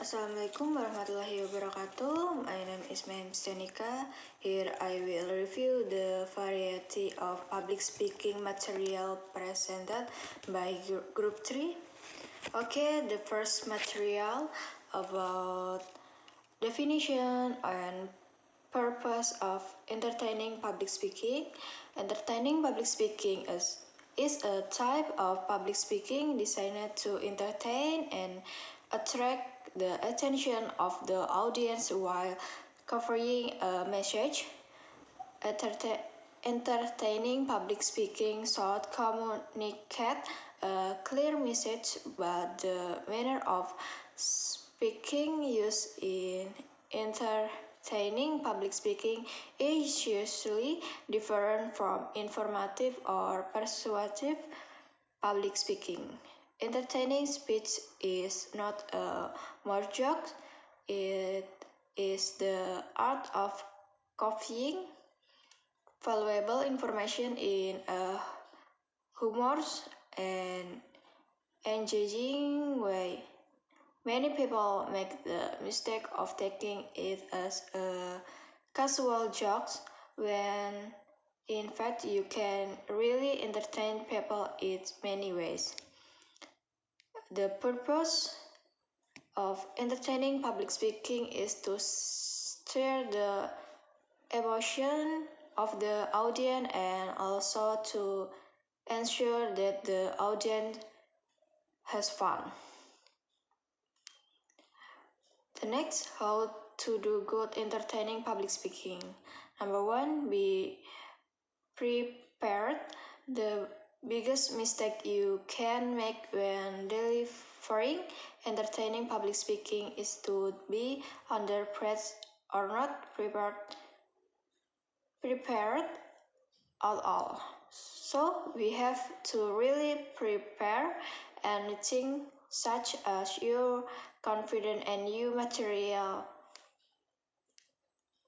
Assalamualaikum warahmatullahi wabarakatuh. My name is Stenika. Here I will review the variety of public speaking material presented by Group 3. Okay, the first material about definition and purpose of entertaining public speaking. Entertaining public speaking is a type of public speaking designed to entertain and attract the attention of the audience while conveying a message. Entertaining public speaking should communicate a clear message, but the manner of speaking used in entertaining public speaking is usually different from informative or persuasive public speaking. Entertaining speech is not a mere joke, it is the art of conveying valuable information in a humorous and engaging way. Many people make the mistake of taking it as a casual joke when in fact you can really entertain people in many ways. The purpose of entertaining public speaking is to stir the emotion of the audience and also to ensure that the audience has fun. The next, how to do good entertaining public speaking. Number 1, be prepared. The biggest mistake you can make when delivering entertaining public speaking is to be underprepared or not prepared at all. So we have to really prepare anything such as your confident and new material.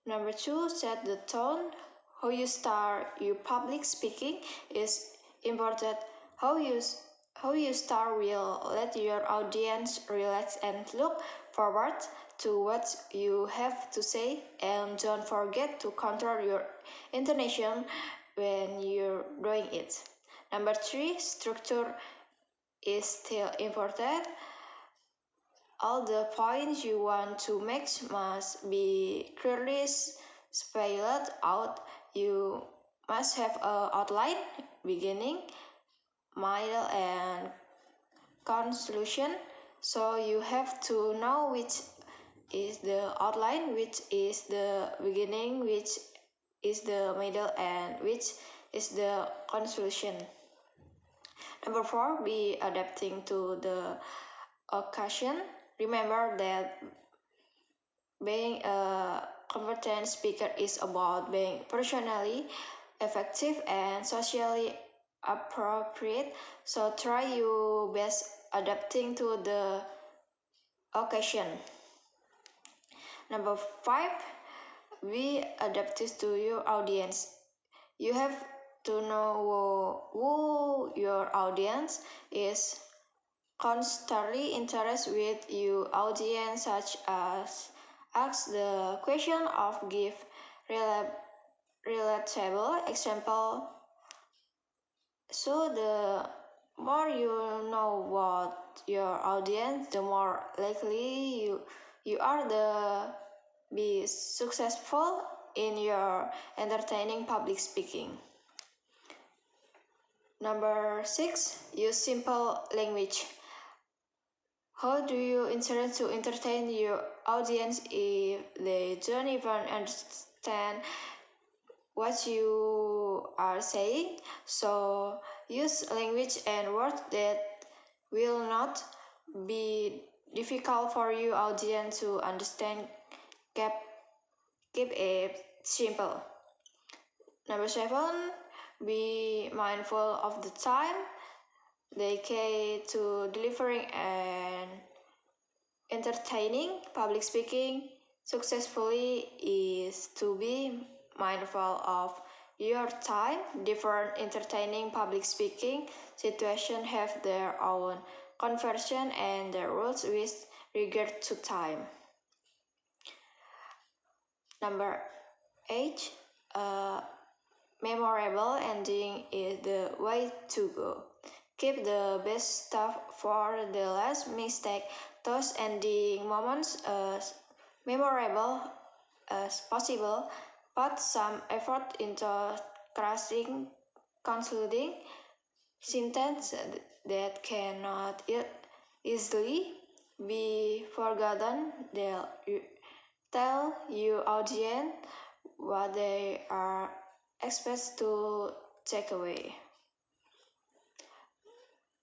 Number 2, set the tone. How you start your public speaking is important. How you start will let your audience relax and look forward to what you have to say, and don't forget to control your intonation when you're doing it. Number 3, structure is still important. All the points you want to make must be clearly spelled out. You must have an outline, beginning, middle, and conclusion. So you have to know which is the outline, which is the beginning, which is the middle, and which is the conclusion. Number 4, be adapting to the occasion. Remember that being a competent speaker is about being personally effective and socially appropriate. So try your best adapting to the occasion. Number 5, be adaptive to your audience. You have to know who your audience is. Constantly interact with your audience, such as ask the question of give relatable example. So the more you know about your audience, the more likely you are to be successful in your entertaining public speaking. Number 6, use simple language. How do you intend to entertain your audience if they don't even understand what you are saying? So use language and words that will not be difficult for your audience to understand. Keep it simple. Number 7, be mindful of the time. The key to delivering and entertaining public speaking successfully is to be mindful of your time. Different entertaining public speaking situations have their own conversion and the rules regard to time. Number 8, memorable ending is the way to go. Keep the best stuff for the last. Mistake those ending moments as memorable as possible. Put some effort into crafting concluding sentence that cannot easily be forgotten. They'll tell your audience what they are expected to take away.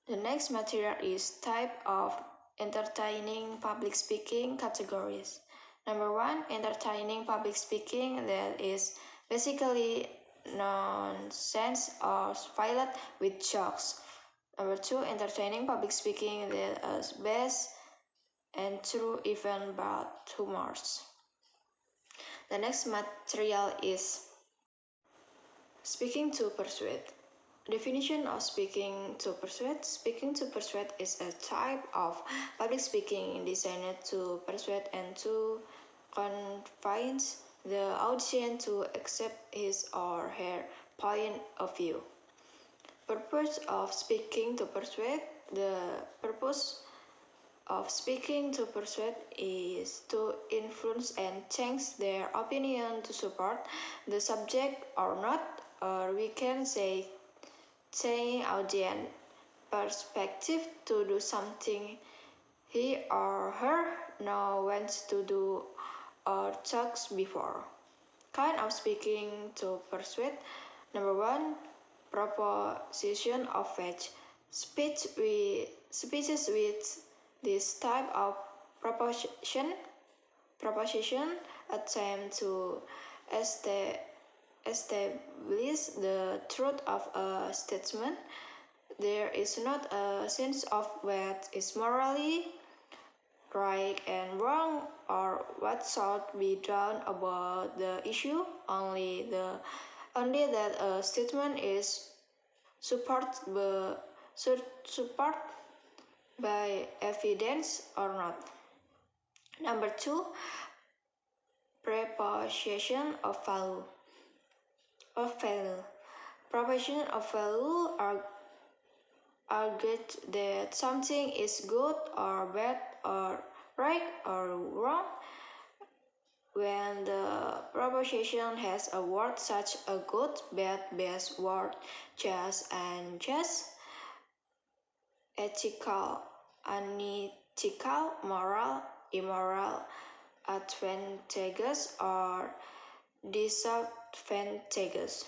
The next material is type of entertaining public speaking categories. Number 1, entertaining public speaking, that is basically nonsense or filled with jokes. Number 2, entertaining public speaking that is based and true even but humors. The next material is speaking to persuade. Definition of speaking to persuade. Speaking to persuade is a type of public speaking designed to persuade and to convince the audience to accept his or her point of view. Purpose of speaking to persuade. The purpose of speaking to persuade is to influence and change their opinion to support the subject or not, or we can say change audience perspective to do something he or her now wants to do or talks before. Kind of speaking to persuade. Number 1, proposition of faith. Speeches with this type of proposition attempt to establish the truth of a statement. There is not a sense of what is morally right and wrong or what should be done about the issue, only that a statement is supported by evidence or not. Number 2, proposition of value. Proposition of value argued that something is good or bad or right or wrong. When the proposition has a word such as good, bad, best, word, just, and just, ethical, unethical, moral, immoral, advantageous, or disadvantageous.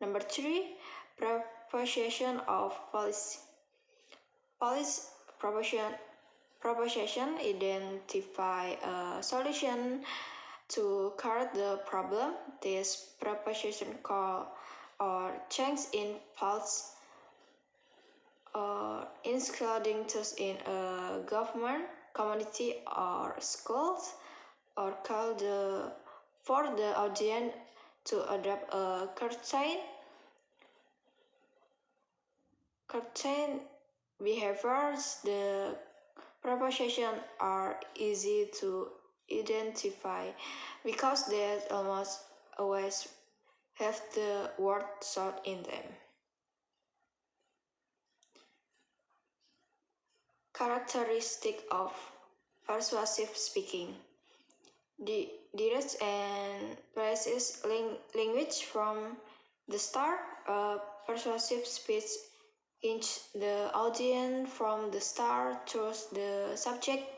Number 3, proposition of policy. Proposition identify a solution to correct the problem. This proposition call or change in policy or including those in a government, community, or schools, or call for the audience to adopt a certain behaviors. The propositions are easy to identify because they almost always have the word short in them. Characteristic of persuasive speaking. Direct and precise language from the start. Persuasive speech hinges the audience from the start. Thus, the subject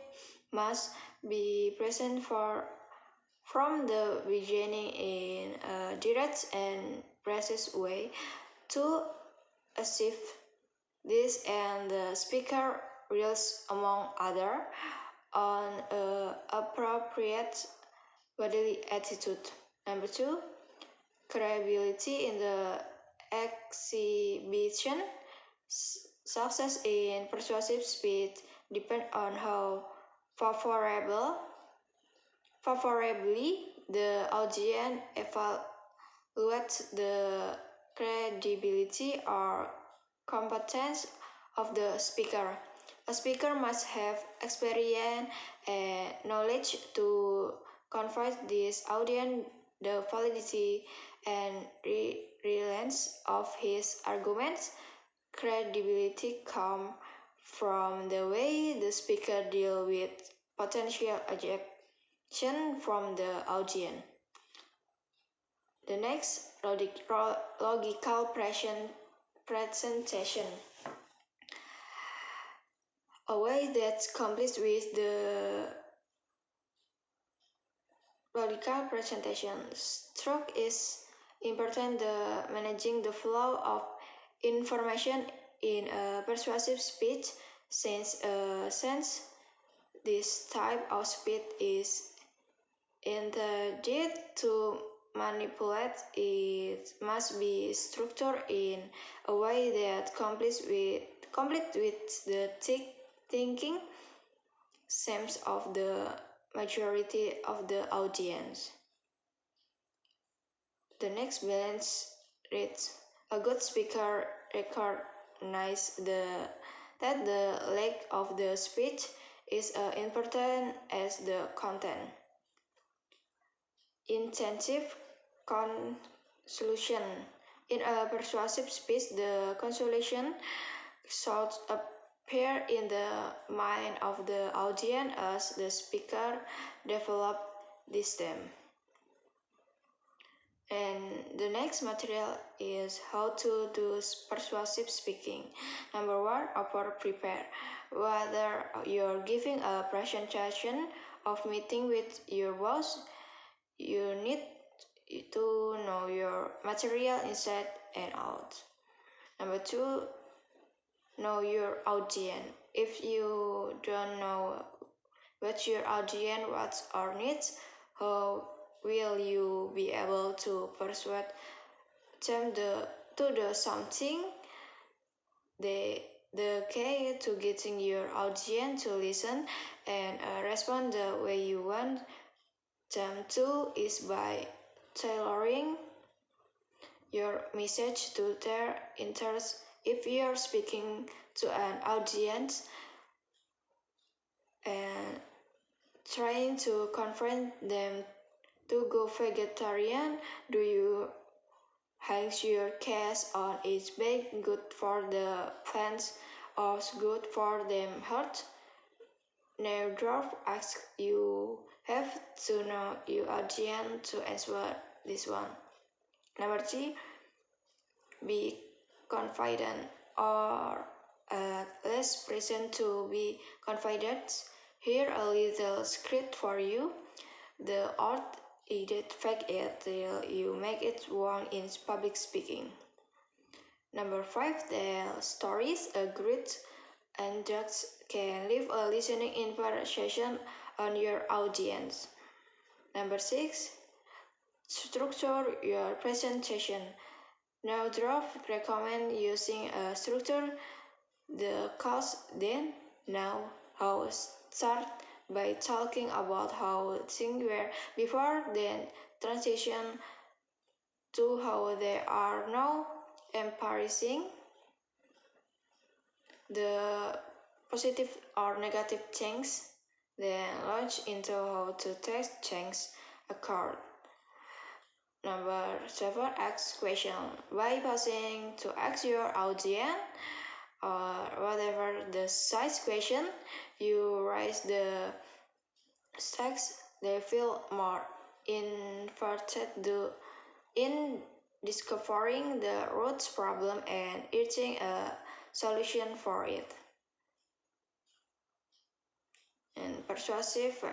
must be present from the beginning in a direct and precise way. To achieve this, and the speaker relies, among other, on appropriate bodily attitude. Number 2, credibility in the exhibition. Success in persuasive speech depends on how favorably the audience evaluates the credibility or competence of the speaker. A speaker must have experience and knowledge to convince this audience the validity and relevance of his arguments. Credibility comes from the way the speaker deals with potential objection from the audience. The next, logical presentation. A way that's complete with the logical presentation stroke is important. The managing the flow of information in a persuasive speech, since this type of speech is intended to manipulate. It must be structured in a way that completes with the thinking sense of the majority of the audience. The next balance reads: a good speaker recognizes that the length of the speech is as important as the content. Intensive conclusion. In a persuasive speech, the conclusion should appear in the mind of the audience as the speaker develops this theme. And the next material is how to do persuasive speaking. Number one, over prepare. Whether you're giving a presentation of meeting with your boss, you need to know your material inside and out. Number two, know your audience. If you don't know what your audience wants or needs, how will you be able to persuade them to do something? The key to getting your audience to listen and respond the way you want them to is by tailoring your message to their interests. If you're speaking to an audience and trying to convince them to go vegetarian, do you hang your case on is being good for the plants or good for them health? Neudorf asks you have to know your audience to answer this one. Number three, be confident or less present to be confident. Here a little script for you. The art is fake it till you make it work in public speaking. Number five, tell stories. A great anecdote can leave a listening impression on your audience. Number six, structure your presentation. Neudorf recommend using a structure. The cause then, now, how. Start by talking about how things were before, then transition to how they are now, embracing the positive or negative things, then launch into how to test change occurred. Number seven, ask question. By pausing to ask your audience or whatever the size question, you raise the stakes. They feel more inverted in discovering the root problem and urging a solution for it. And persuasive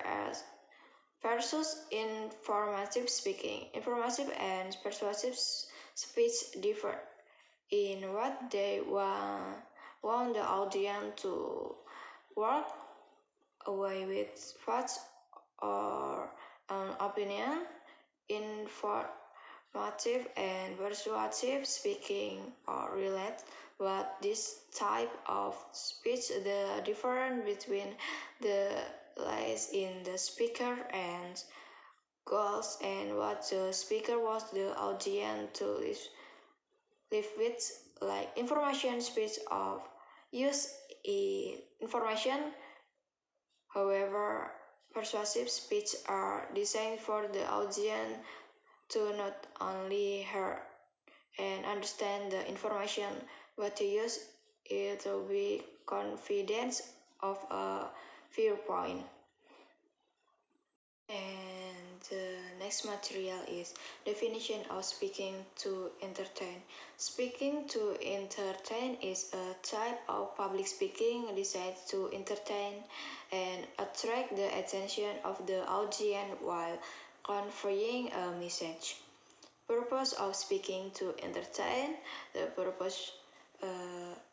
versus informative speaking. Informative and persuasive speech differ in what they want the audience to walk away with thoughts or an opinion. Informative and persuasive speaking are related, but this type of speech, the difference between the lies in the speaker and goals and what the speaker wants the audience to live with. Like information speech of use it information. However, persuasive speech are designed for the audience to not only hear and understand the information, but to use it to be confident of a viewpoint. And the next material is definition of speaking to entertain. Speaking to entertain is a type of public speaking designed to entertain and attract the attention of the audience while conveying a message. Purpose of speaking to entertain. The purpose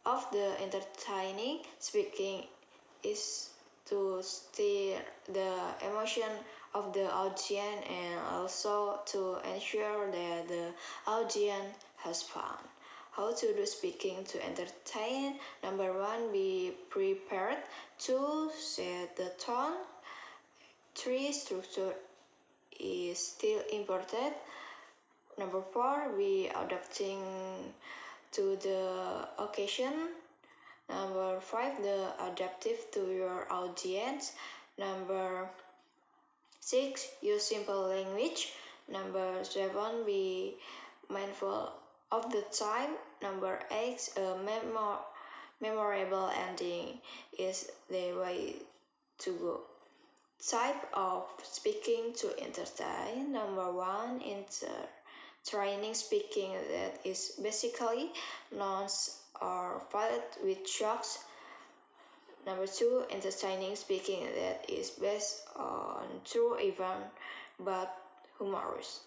of the entertaining speaking is to stir the emotion of the audience and also to ensure that the audience has fun. How to do speaking to entertain? Number one, be prepared. Two, set the tone. Three, structure is still important. Number four, be adapting to the occasion. Number five, the adaptive to your audience. Number six, use simple language. Number seven, be mindful of the time. Number eight, a memorable ending is the way to go. Type of speaking to entertain. Number one, training speaking that is basically nouns or followed with jokes. Number two, entertaining speaking that is based on true event but humorous.